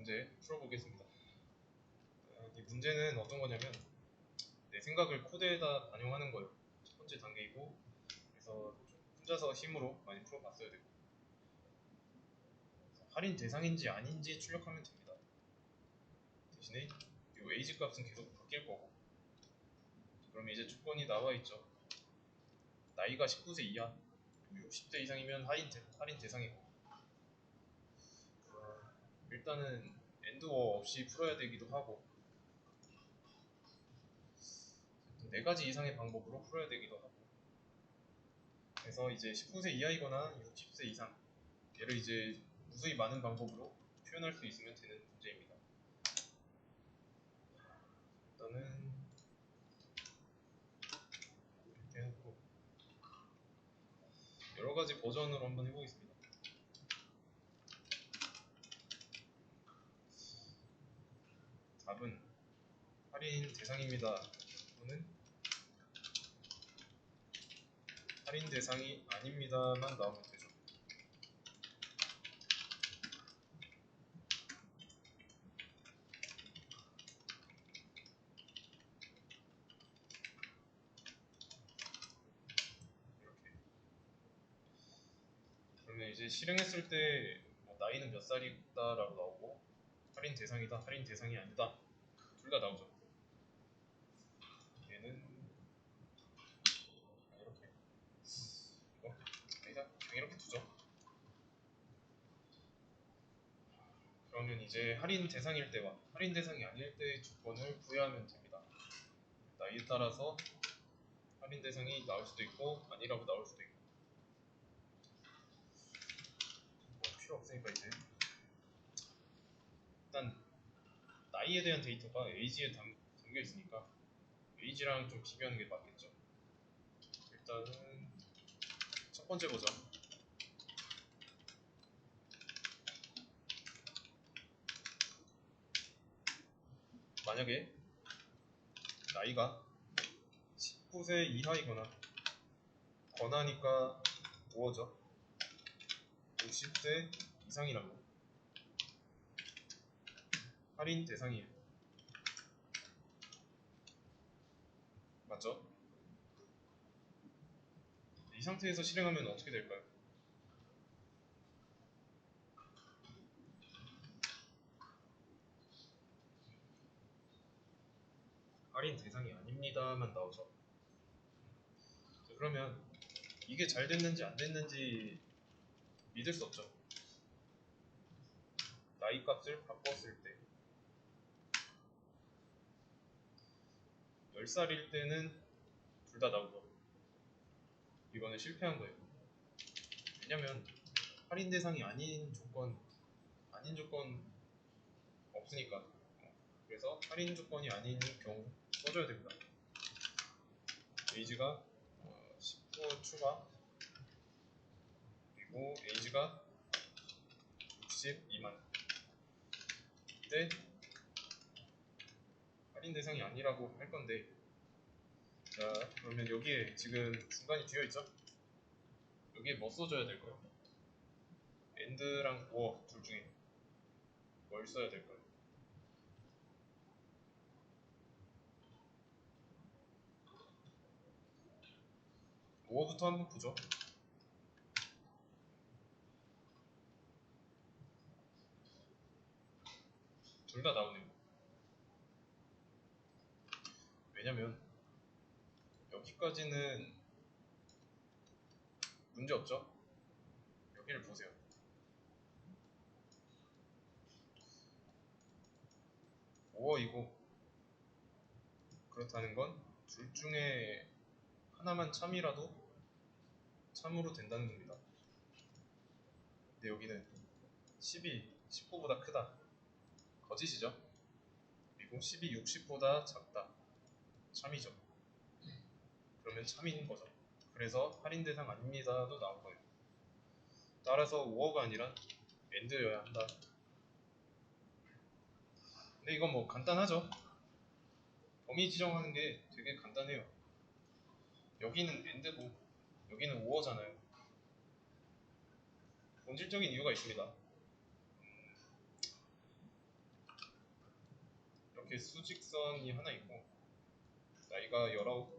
문제 풀어보겠습니다. 이 문제는 어떤 거냐면 내 생각을 코드에다 반영하는 거예요. 첫 번째 단계이고, 그래서 좀 혼자서 힘으로 많이 풀어봤어야 되고, 할인 대상인지 아닌지 출력하면 됩니다. 대신에 이 에이지 값은 계속 바뀔 거고, 그러면 이제 조건이 나와 있죠. 나이가 19세 이하, 60대 이상이면 할인 대상이고, 일단은 엔드워 없이 풀어야 되기도 하고, 4가지 이상의 방법으로 풀어야 되기도 하고, 그래서 이제 19세 이하이거나 60세 이상, 얘를 이제 무수히 많은 방법으로 표현할 수 있으면 되는 문제입니다. 일단은 이렇게 해놓고 여러가지 버전으로 한번 해보겠습니다. 답은 할인 대상입니다. 또는 할인 대상이 아닙니다만 나오면 되죠. 이렇게. 그러면 이제 실행했을 때뭐 나이는 몇 살이다 라고 나오고, 할인 대상이다, 할인 대상이 아니다, 둘 다 나오죠. 얘는 이렇게 그냥 이렇게 두죠. 그러면 이제 할인 대상일 때와 할인 대상이 아닐 때의 조건을 부여하면 됩니다. 나이에 따라서 할인 대상이 나올 수도 있고 아니라고 나올 수도 있고, 뭐 필요 없으니까 이제 일단 나이에 대한 데이터가 에이지에 담겨 있으니까 에이지랑 좀 비교하는 게 맞겠죠. 일단은 첫 번째 보자. 만약에 나이가 19세 이하이거나 권하니까 5어죠. 60세 이상이라고 할인 대상이에요. 맞죠? 이 상태에서 실행하면 어떻게 될까요? 할인 대상이 아닙니다만 나오죠. 자, 그러면 이게 잘 됐는지 안 됐는지 믿을 수 없죠. 나이 값을 바꿨을 때 10살일 때는 둘 다 나오죠. 이거는 실패한 거예요. 왜냐면 할인 대상이 아닌 조건 없으니까. 그래서 할인 조건이 아닌 경우 써줘야 됩니다. 에이지가 19 추가, 그리고 에이지가 60 미만. 근데 할인 대상이 아니라고 할 건데, 자 그러면 여기에 지금 중간이 비어 있죠? 여기에 뭐 써줘야 될까요? 엔드랑 or 둘 중에 뭘 써야 될까요? or부터 한번 보죠. 둘 다 나오네요. 왜냐면 여기까지는 문제 없죠? 여기를 보세요. or이고, 그렇다는 건 둘 중에 하나만 참이라도 참으로 된다는 겁니다. 근데 여기는 10이 19보다 크다, 거짓이죠. 그리고 10이 60보다 작다, 참이죠. 그러면 참인 거죠. 그래서 할인 대상 아닙니다도 나온 거예요. 따라서 5어가 아니라 엔드여야 한다. 근데 이건 뭐 간단하죠. 범위 지정하는 게 되게 간단해요. 여기는 엔드고 여기는 5어잖아요. 본질적인 이유가 있습니다. 이렇게 수직선이 하나 있고 나이가 19,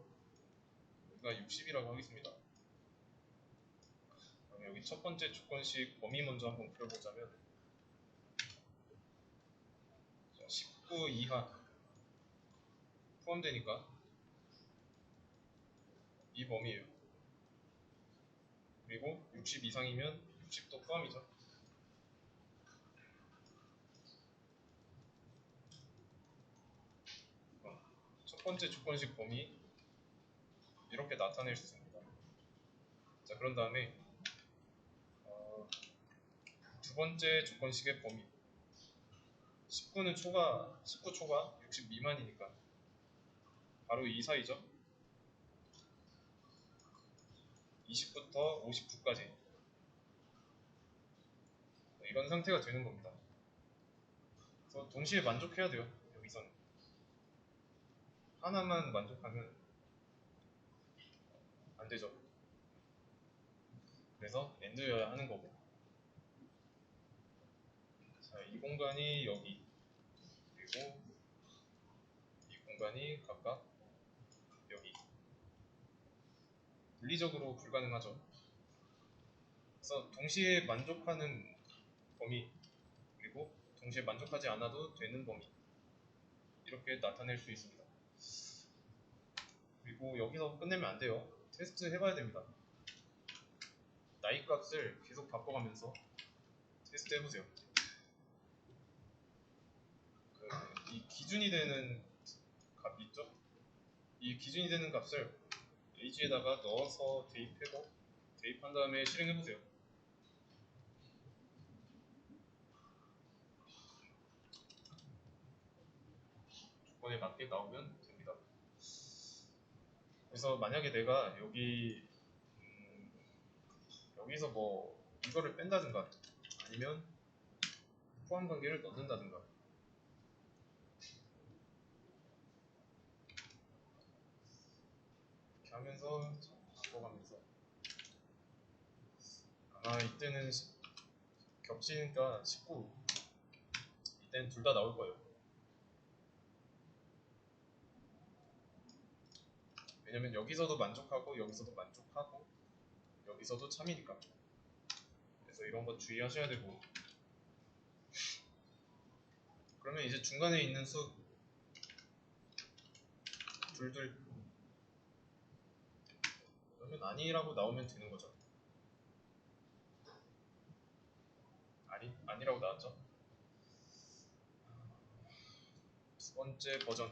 여기가 60이라고 하겠습니다. 그럼 여기 첫 번째 조건식 범위 먼저 한번 그려보자면 19 이하 포함되니까 이 범위예요. 그리고 60 이상이면 60도 포함이죠. 첫 번째 조건식 범위 이렇게 나타낼 수 있습니다. 자, 그런 다음에 두 번째 조건식의 범위 19는 초과, 19 초과 60 미만이니까 바로 이 사이죠. 20부터 59까지 이런 상태가 되는 겁니다. 그래서 동시에 만족해야 돼요. 여기서는 하나만 만족하면 안 되죠. 그래서 AND여야 하는 거고. 자, 이 공간이 여기 그리고 이 공간이 각각 여기. 물리적으로 불가능하죠. 그래서 동시에 만족하는 범위 그리고 동시에 만족하지 않아도 되는 범위 이렇게 나타낼 수 있습니다. 그리고 여기서 끝내면 안 돼요. 테스트 해봐야 됩니다. 나이 값을 계속 바꿔가면서 테스트 해보세요. 이 기준이 되는 값 있죠? 이 기준이 되는 값을 AG에다가 넣어서 대입한 다음에 실행해보세요. 조건에 맞게 나오면 됩니다. 그래서 만약에 내가 여기서 뭐 이거를 뺀다든가 아니면 포함 관계를 넣는다든가 이렇게 하면서 바꿔가면서 아마 이때는 겹치니까 19 이때는 둘 다 나올 거예요. 왜냐면 여기서도 만족하고 여기서도 만족하고 여기서도 참이니까. 그래서 이런 거 주의하셔야 되고 그러면 이제 중간에 있는 수 둘둘 그러면 아니라고 나오면 되는 거죠. 아니라고 나왔죠. 두 번째 버전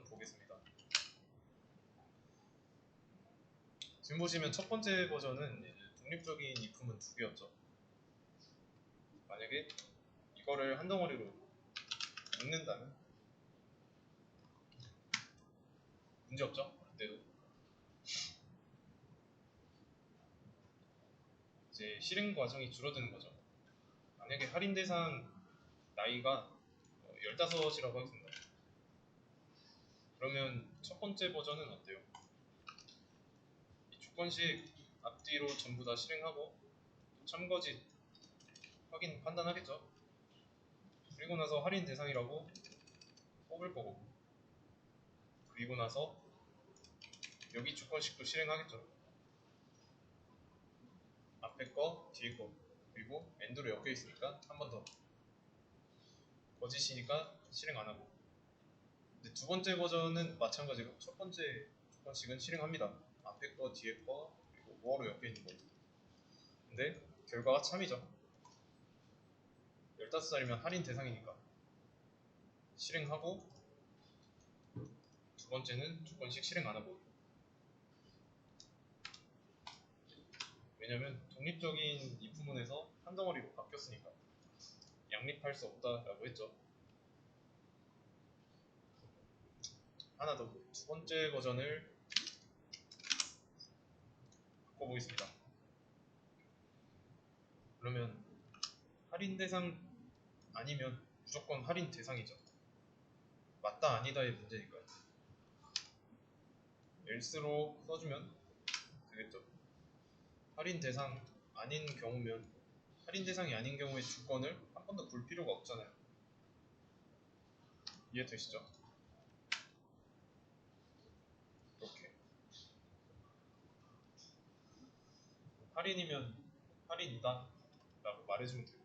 보겠습니다. 지금 보시면 첫 번째 버전은 이제 독립적인 if은 두 개였죠. 만약에 이거를 한 덩어리로 묶는다면 문제 없죠. 그때도 이제 실행 과정이 줄어드는 거죠. 만약에 할인 대상 나이가 15이라고 하겠습니다. 그러면 첫 번째 버전은 어때요? 이 조건식 앞뒤로 전부 다 실행하고 참거짓 판단하겠죠. 그리고 나서 할인 대상이라고 뽑을 거고 그리고 나서 여기 조건식도 실행하겠죠. 앞에 거, 뒤에 거 그리고 AND로 엮여 있으니까 한 번 더 거짓이니까 실행 안 하고 근데 두 번째 버전은 마찬가지로 첫 번째 조건식은 실행합니다. 앞에 거, 뒤에 거 그리고 뭐로 엮여 있는 거 근데 결과가 참이죠. 15살이면 할인 대상이니까 실행하고 두 번째는 조건식 실행 안 하고 왜냐면 독립적인 if문에서 한 덩어리로 바뀌었으니까 양립할 수 없다라고 했죠. 하나 더 두 번째 버전을 바꿔보겠습니다. 그러면 할인 대상 아니면 무조건 할인 대상이죠. 맞다 아니다의 문제니까요. else로 써주면 되겠죠. 할인 대상 아닌 경우면 할인 대상이 아닌 경우에 주권을 한 번 더 볼 필요가 없잖아요. 이해되시죠? 이렇게 할인이면 할인이다 라고 말해주면 돼요.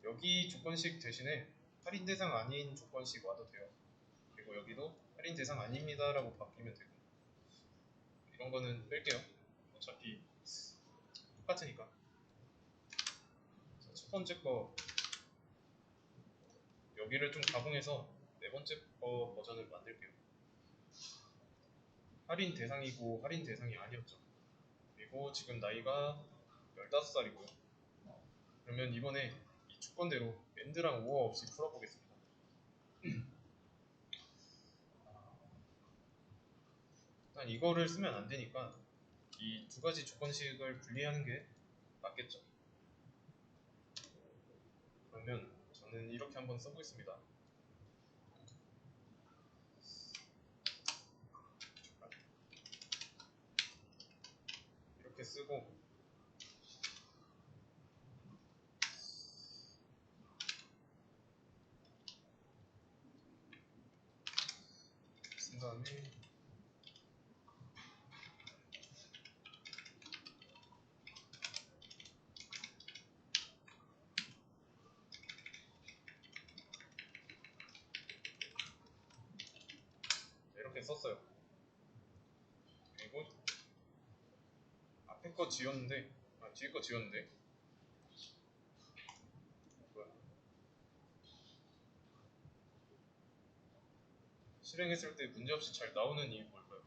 여기 조건식 대신에 할인 대상 아닌 조건식 와도 돼요. 그리고 여기도 할인 대상 아닙니다 라고 바뀌면 되고, 이런 거는 뺄게요. 어차피 똑같으니까. 자, 첫 번째 거 여기를 좀 가공해서 네 번째 거 버전을 만들게요. 할인 대상이고 할인 대상이 아니었죠. 그리고 지금 나이가 15살이고요. 그러면 이번에 이 조건대로 AND랑 OR 없이 풀어보겠습니다. 일단 이거를 쓰면 안 되니까 이 두 가지 조건식을 분리하는 게 맞겠죠. 그러면 저는 이렇게 한번 써보겠습니다. 이렇게 쓰고, 쓴 다음에 이렇게 썼어요. 그리고 앞에 거 지웠는데, 뒤에 거 지웠는데, 뭐야? 실행했을 때 문제없이 잘 나오는 이유 뭘까요?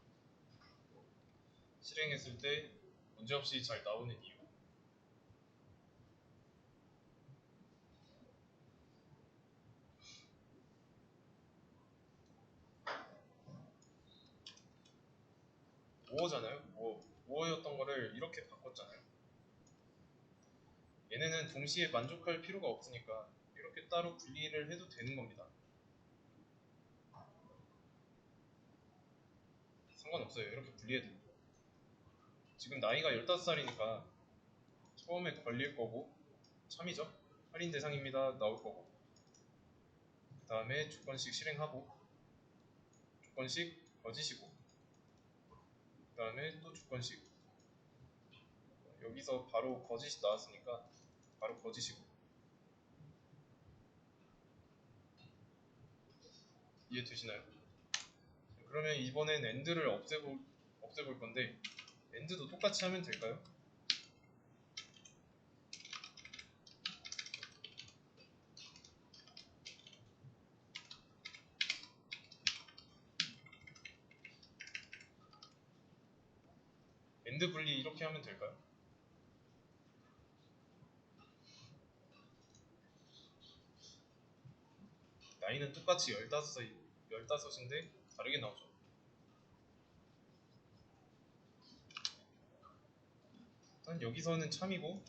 실행했을 때 문제없이 잘 나오는 이유. 오어잖아요. 오어였던 거를 이렇게 바꿨잖아요. 얘네는 동시에 만족할 필요가 없으니까 이렇게 따로 분리를 해도 되는 겁니다. 상관없어요. 이렇게 분리해도. 지금 나이가 15살이니까 처음에 걸릴 거고, 참이죠. 할인 대상입니다 나올 거고, 그 다음에 조건식 실행하고, 조건식 거짓이고, 그 다음에 또 조건식, 여기서 바로 거짓이 나왔으니까 바로 거짓이고. 이해되시나요? 그러면 이번엔 AND를 없애볼 건데, AND도 똑같이 하면 될까요? AND 분리 이렇게 하면 될까요? 나이는 똑같이 15인데 다르게 나오죠. 일단 여기서는 참이고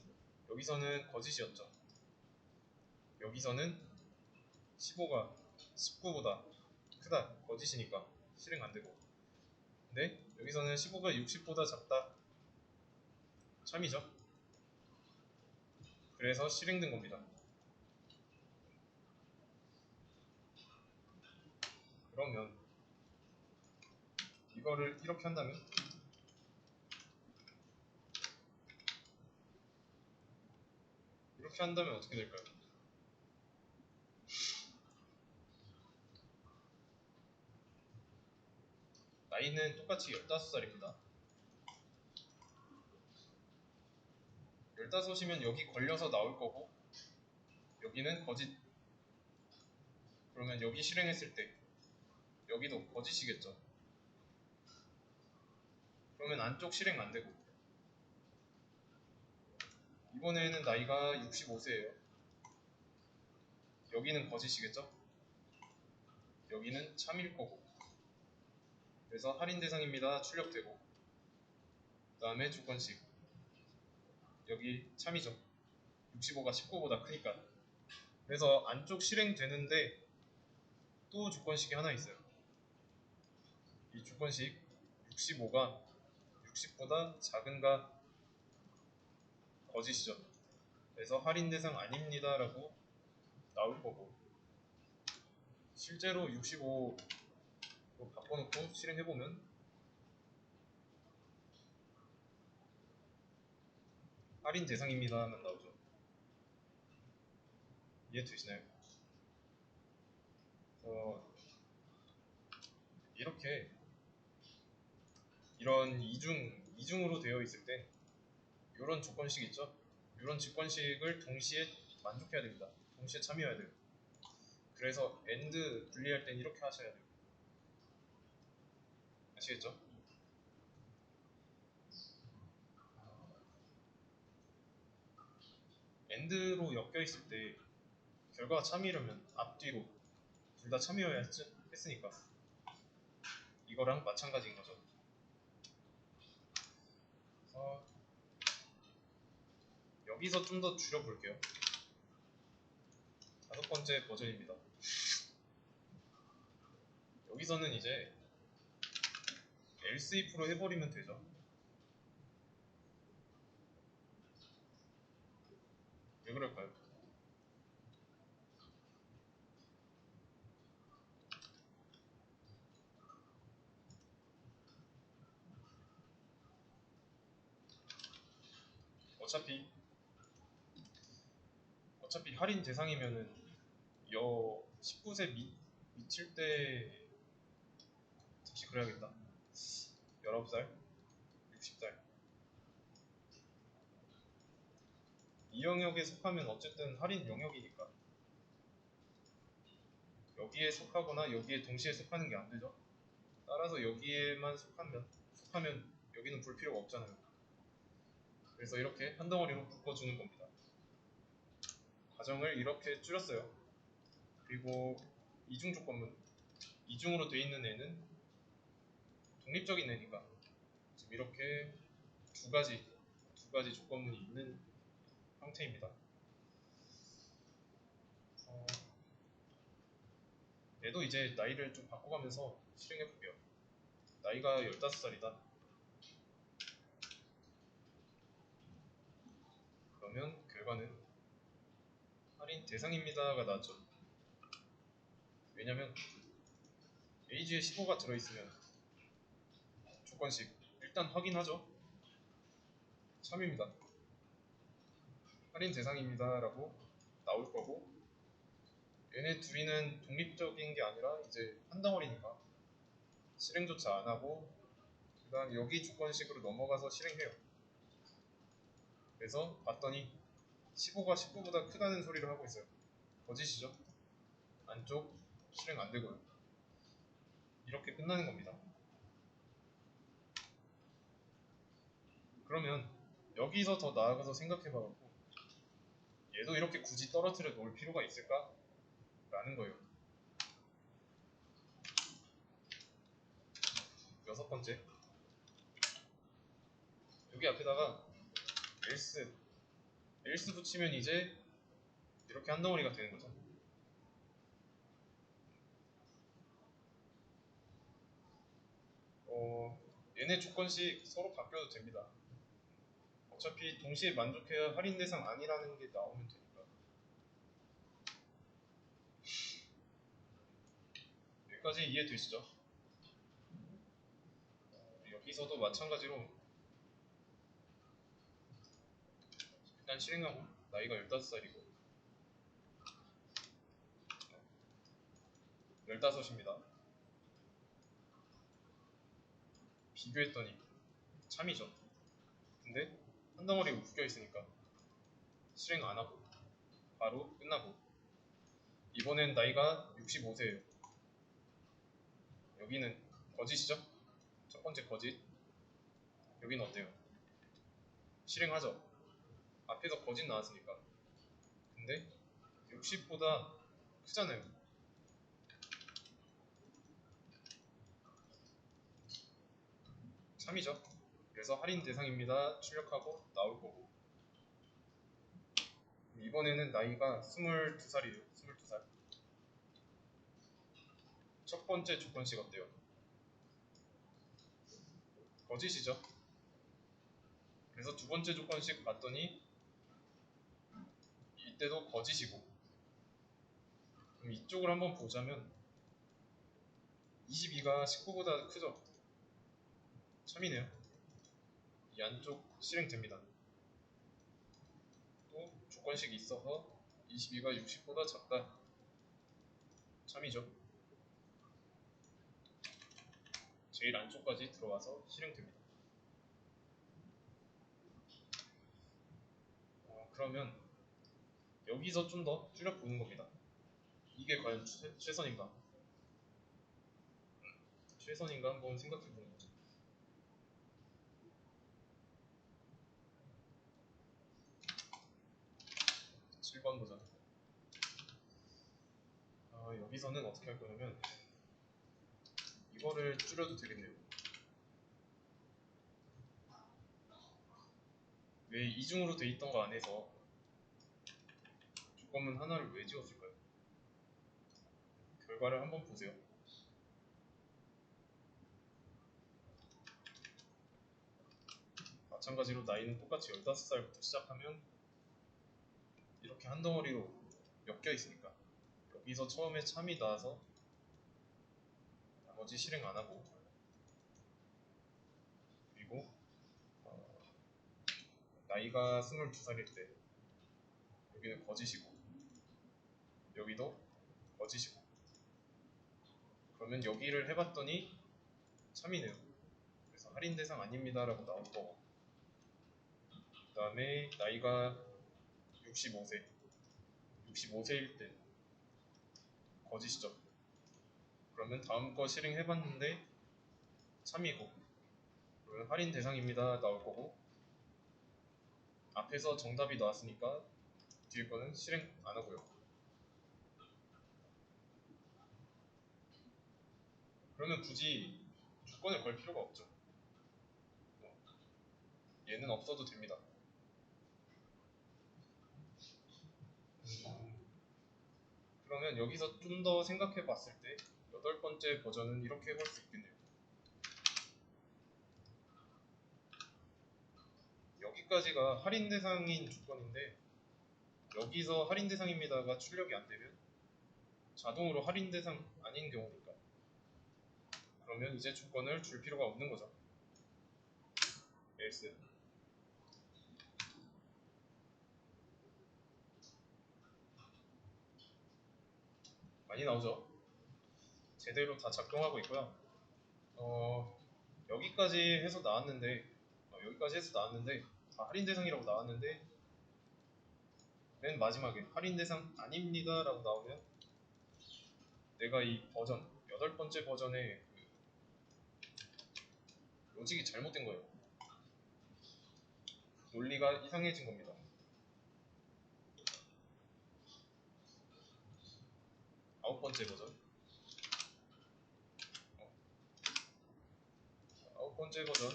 여기서는 거짓이었죠. 여기서는 15가 19보다 크다, 거짓이니까 실행 안되고, 근데 여기서는 15가 60보다 작다, 참이죠. 그래서 실행된 겁니다. 그러면 이거를 이렇게 한다면 어떻게 될까요? 나이는 똑같이 15살입니다. 15이면 여기 걸려서 나올 거고, 여기는 거짓. 그러면 여기 실행했을 때 여기도 거짓이겠죠. 그러면 안쪽 실행 안되고, 이번에는 나이가 65세예요. 여기는 거짓이겠죠. 여기는 참일 거고, 그래서 할인 대상입니다 출력되고, 그 다음에 조건식, 여기 참이죠. 65가 19보다 크니까. 그래서 안쪽 실행되는데 또 조건식이 하나 있어요. 이 조건식 65가 60보다 작은가 거짓이죠. 그래서 할인 대상 아닙니다 라고 나올 거고, 실제로 65로 바꿔놓고 실행해보면 할인 대상입니다만 나오죠. 이해되시나요? 이렇게 이런 이중으로 되어 있을 때 이런 조건식 있죠? 이런 조건식을 동시에 만족해야 됩니다. 동시에 참여해야 돼요. 그래서 AND 분리할 땐 이렇게 하셔야 돼요. 아시겠죠? AND로 엮여 있을 때 결과가 참이려면 앞뒤로 둘 다 참여해야 했으니까 이거랑 마찬가지인 거죠. 그래서 여기서 좀 더 줄여볼게요. 5번째 버전입니다. 여기서는 이제 else if로 해버리면 되죠. 왜 그럴까요? 어차피 할인 대상이면은 19세 미칠 때 다시 그래야겠다. 19살, 60살 이 영역에 속하면 어쨌든 할인 영역이니까 여기에 속하거나 여기에 동시에 속하는 게 안 되죠. 따라서 여기에만 속하면 여기는 볼 필요가 없잖아요. 그래서 이렇게 한 덩어리로 묶어주는 겁니다. 과정을 이렇게 줄였어요. 그리고 이중 조건문, 이중으로 돼 있는 애는 독립적인 애니까 지금 이렇게 두 가지 조건문이 있는 형태입니다. 얘도 이제 나이를 좀 바꿔가면서 실행해 볼게요. 나이가 15살이다. 그러면 결과는 할인 대상입니다가 나왔죠. 왜냐면 에이지에 15가 들어있으면 조건식 일단 확인하죠. 참입니다. 할인 대상입니다 라고 나올 거고, 얘네 둘이는 독립적인 게 아니라 이제 한 덩어리니까 실행조차 안 하고 그 다음 여기 조건식으로 넘어가서 실행해요. 그래서 봤더니 15가 19보다 크다는 소리를 하고 있어요. 거짓이죠. 안쪽 실행 안 되고요. 이렇게 끝나는 겁니다. 그러면 여기서 더 나아가서 생각해봐갖고 얘도 이렇게 굳이 떨어뜨려 놓을 필요가 있을까? 라는 거예요. 6번째, 여기 앞에다가 else 붙이면 이제 이렇게 한 덩어리가 되는 거죠. 얘네 조건식 서로 바뀌어도 됩니다. 어차피 동시에 만족해야 할인 대상 아니라는 게 나오면 되니까. 여기까지 이해되시죠? 여기서도 마찬가지로 일단 실행하고 나이가 15살이고 15입니다. 비교했더니 참이죠. 근데 한 덩어리가 묶여 있으니까 실행 안 하고 바로 끝나고, 이번엔 나이가 65세예요. 여기는 거짓이죠? 첫 번째 거짓. 여기는 어때요? 실행하죠? 앞에서 거짓 나왔으니까. 근데 60보다 크잖아요. 참이죠? 그래서 할인 대상입니다. 출력하고 나올 거고, 이번에는 나이가 22살이에요. 22살. 첫 번째 조건식 어때요? 거짓이죠? 그래서 두 번째 조건식 봤더니 이때도 거짓이고, 그럼 이쪽을 한번 보자면 22가 19보다 크죠? 참이네요. 이 안쪽 실행됩니다. 또 조건식이 있어서 22가 60보다 작다. 참이죠. 제일 안쪽까지 들어와서 실행됩니다. 그러면 여기서 좀 더 줄여보는 겁니다. 이게 과연 최선인가? 최선인가 한번 생각해보는 거죠. 7번 보자. 여기서는 어떻게 할 거냐면 이거를 줄여도 되겠네요. 왜 이중으로 돼 있던 거 안에서 조건문 하나를 왜 지웠을까요? 결과를 한번 보세요. 마찬가지로 나이는 똑같이 15살부터 시작하면 이렇게 한 덩어리로 엮여 있으니까 여기서 처음에 참이 나와서 나머지 실행 안 하고, 그리고 나이가 22살일 때 여기는 거짓이고 여기도 거짓이고, 그러면 여기를 해봤더니 참이네요. 그래서 할인 대상 아닙니다 라고 나올 거고, 그 다음에 나이가 65세일 때 거짓이죠. 그러면 다음 거 실행해봤는데 참이고, 그러면 할인 대상입니다 나올 거고, 앞에서 정답이 나왔으니까 뒤에 거는 실행 안 하고요. 그러면 굳이 조건을 걸 필요가 없죠. 얘는 없어도 됩니다. 그러면 여기서 좀 더 생각해 봤을 때 8번째 버전은 이렇게 해볼 수 있겠네요. 여기까지가 할인 대상인 조건인데 여기서 할인 대상입니다가 출력이 안 되면 자동으로 할인 대상 아닌 경우니까, 그러면 이제 조건을 줄 필요가 없는 거죠. else. 많이 나오죠. 제대로 다 작동하고 있고요. 여기까지 해서 나왔는데 다 할인 대상이라고 나왔는데 맨 마지막에 할인 대상 아닙니다 라고 나오면 내가 이 버전 8번째 버전의 그 로직이 잘못된 거예요. 논리가 이상해진 겁니다. 아홉 번째 버전. 아홉 번째 버전.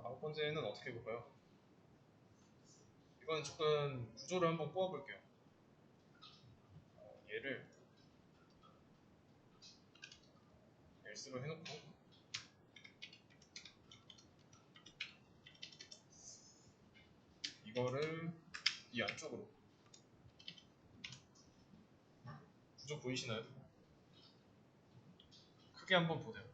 아홉 번째는 어떻게 해볼까요? 이건 조금 구조를 한번 뽑아볼게요. 얘를 else로 해놓고 이거를 이 안쪽으로, 구조 보이시나요? 크게 한번 보세요.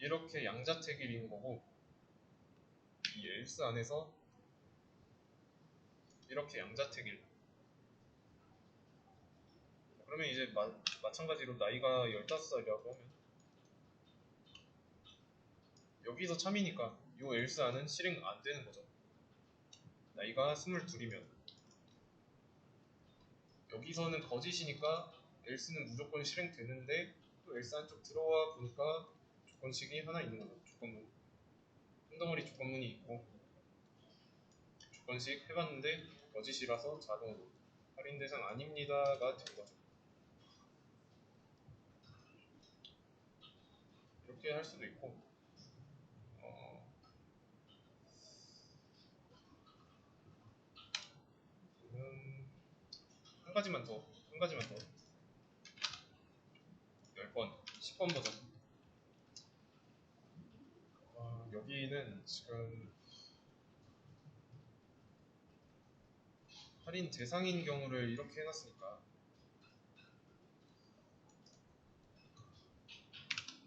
이렇게 양자택일인 거고, 이 else 안에서 이렇게 양자택일. 그러면 이제 마찬가지로 나이가 15살이라고 하면 여기서 참이니까 이 else 안은 실행 안 되는 거죠. 나이가 22이면 여기서는 거짓이니까 else는 무조건 실행되는데, 또 else 안쪽 들어와 보니까 조건식이 하나 있는 거죠. 조건문. 한 덩어리 조건문이 있고 조건식 해봤는데 거짓이라서 자동으로 할인 대상 아닙니다가 된 거죠. 이렇게 할 수도 있고, 한 가지만 더 10번 10번 버전. 여기는 지금 할인 대상인 경우를 이렇게 해놨으니까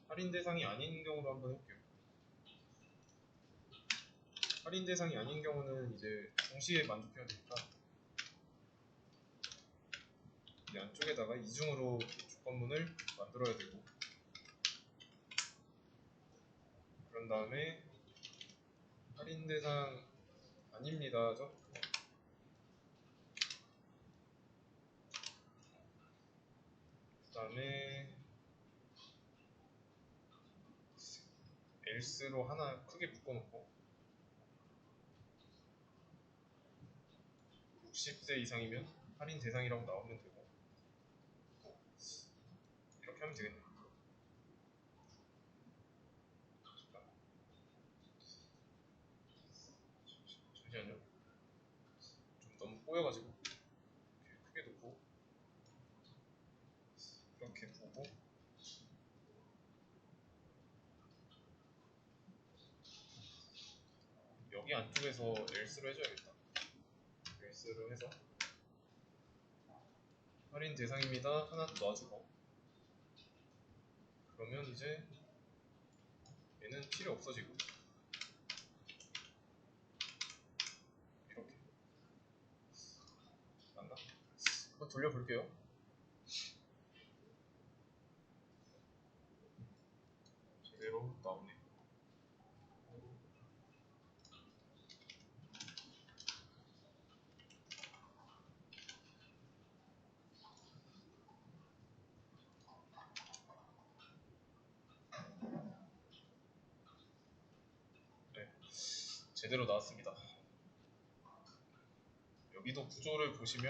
할인 대상이 아닌 경우로 한번 해볼게요. 할인 대상이 아닌 경우는 이제 동시에 만족해야 되니까 이 안쪽에다가 이중으로 조건문을 만들어야 되고, 그런 다음에 할인 대상 아닙니다죠. 그 다음에 else로 하나 크게 묶어놓고 60세 이상이면 할인 대상이라고 나오면 되고, 이렇게 하면 되겠네요. 잠시만요. 좀 너무 꼬여가지고 이렇게 크게 놓고 이렇게 보고, 여기 안쪽에서 else로 해줘야겠다. else로 해서 할인 대상입니다 하나 놔주고, 그러면 이제 얘는 필요 없어지고 이렇게 맞나? 한번 돌려볼게요. 제대로 나오네. 네, 제대로 나왔습니다. 여기도 구조를 보시면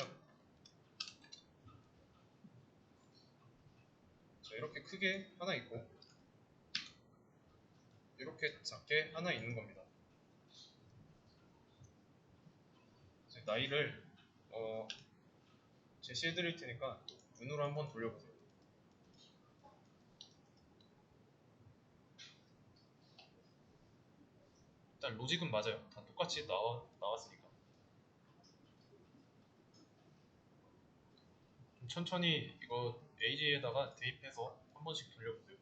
자, 이렇게 크게 하나 있고 이렇게 작게 하나 있는 겁니다. 이제 나이를 제시해 드릴 테니까 눈으로 한번 돌려보세요. 일단 로직은 맞아요. 다 똑같이 나왔으니까. 좀 천천히 이거 AG에다가 대입해서 한 번씩 돌려보세요.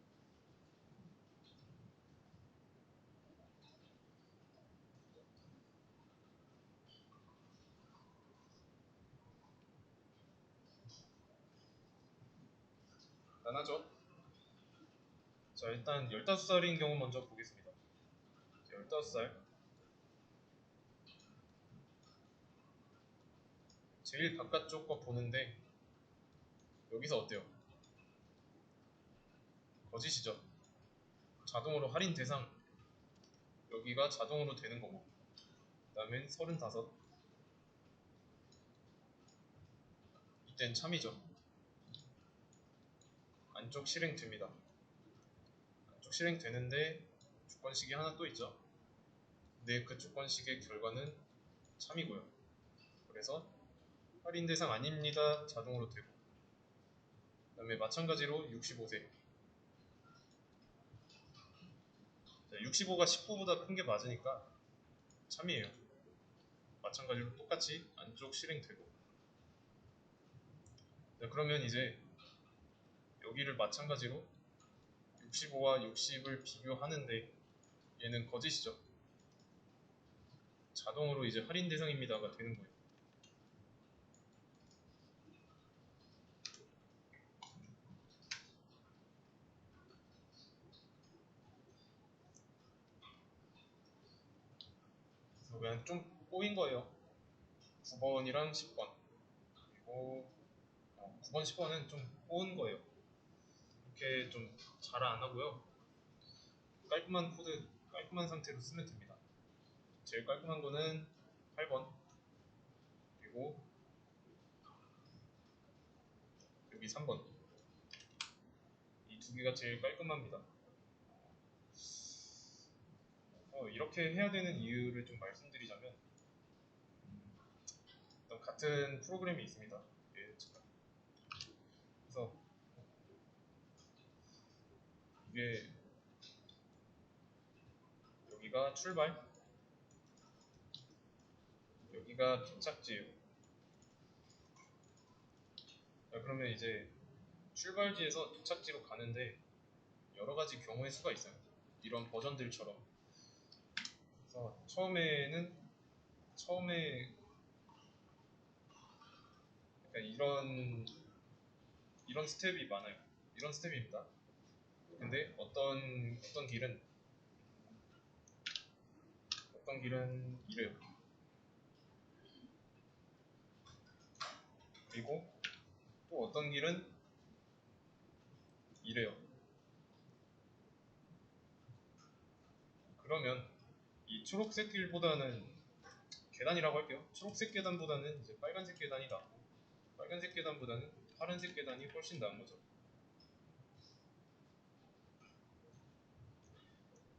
간단하죠? 자, 일단 15살인 경우 먼저 보겠습니다. 15살 제일 바깥쪽 거 보는데 여기서 어때요? 거짓이죠? 자동으로 할인 대상 여기가 자동으로 되는 거고, 그 다음엔 35 이땐 참이죠. 안쪽 실행됩니다. 안쪽 실행되는데 조건식이 하나 또 있죠. 근데 그 조건식의 결과는 참이고요. 그래서 할인 대상 아닙니다 자동으로 되고, 그 다음에 마찬가지로 65세 65가 19보다 큰 게 맞으니까 참이에요. 마찬가지로 똑같이 안쪽 실행되고, 네, 그러면 이제 여기를 마찬가지로 65와 60을 비교하는데 얘는 거짓이죠. 자동으로 이제 할인 대상입니다가 되는 거예요. 그래서 그냥 좀 꼬인 거예요. 9번이랑 10번 그리고 9번, 10번은 좀 꼬은 거예요. 이렇게 좀 잘 안 하고요. 깔끔한 코드, 깔끔한 상태로 쓰면 됩니다. 제일 깔끔한 거는 8번 그리고 여기 3번 이 두 개가 제일 깔끔합니다. 이렇게 해야 되는 이유를 좀 말씀드리자면, 같은 프로그램이 있습니다. 예, 그래서 이게 여기가 출발, 여기가 도착지예요. 그러면 이제 출발지에서 도착지로 가는데 여러 가지 경우의 수가 있어요. 이런 버전들처럼. 그래서 처음에 약간 이런 스텝이 많아요. 이런 스텝입니다. 근데 어떤 길은 이래요. 그리고 또 어떤 길은 이래요. 그러면 이 초록색 길보다는 계단이라고 할게요. 초록색 계단보다는 이제 빨간색 계단이 낫고, 빨간색 계단보다는 파란색 계단이 훨씬 나은 거죠.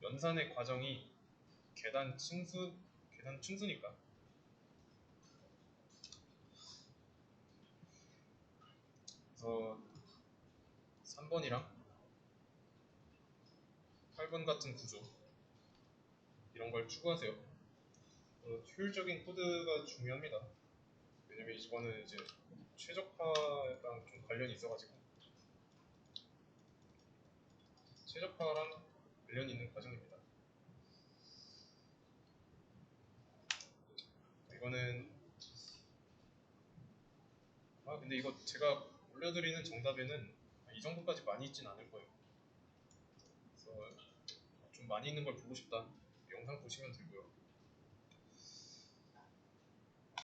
연산의 과정이 계단 층수니까. 그래서 3번이랑 8번 같은 구조 이런 걸 추구하세요. 효율적인 코드가 중요합니다. 왜냐면 이거는 이제 최적화랑 좀 관련이 있어가지고, 최적화랑 관련이 있는 과정입니다. 이거는 근데 이거 제가 올려드리는 정답에는 이 정도까지 많이 있진 않을 거예요. 그래서 좀 많이 있는 걸 보고 싶다, 영상 보시면 되고요.